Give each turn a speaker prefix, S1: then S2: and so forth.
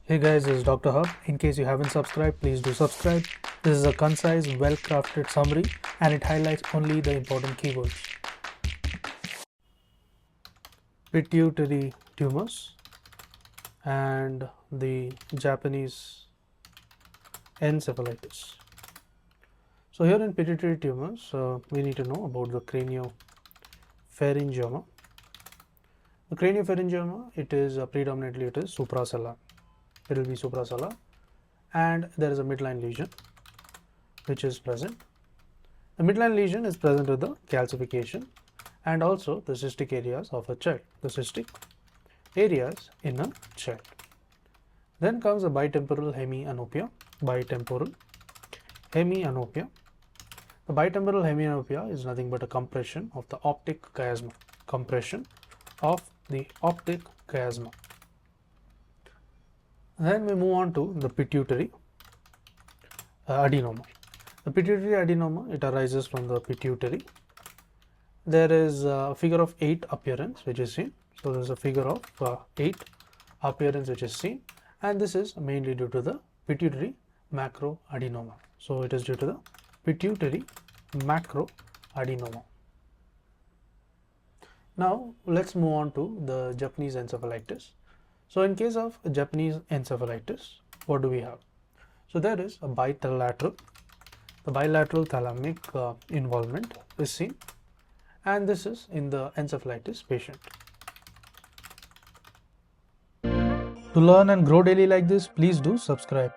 S1: Hey guys, this is Dr. Hub. In case you haven't subscribed, please do subscribe. This is a concise, well-crafted summary and it highlights only the important keywords. Pituitary tumors and the Japanese encephalitis. So here in pituitary tumors, we need to know about the craniopharyngioma. The craniopharyngioma, it is predominantly suprasellar. It will be suprasellar, and there is a midline lesion which is present. The midline lesion is present with the calcification and also the cystic areas of a child, the cystic areas in a child. Then comes the bitemporal hemianopia. Bitemporal hemianopia. The bitemporal hemianopia is nothing but a compression of the optic chiasma. Compression of the optic chiasma. Then we move on to the pituitary adenoma. The pituitary adenoma, it arises from the pituitary. There is a figure of 8 appearance which is seen. So there is a figure of 8 appearance which is seen, and this is mainly due to the pituitary macroadenoma. So it is due to the pituitary macroadenoma. Now let's move on to the Japanese encephalitis. So in case of Japanese encephalitis, what do we have? So there is a bilateral thalamic involvement is seen, and this is in the encephalitis patient. To learn and grow daily like this, please do subscribe.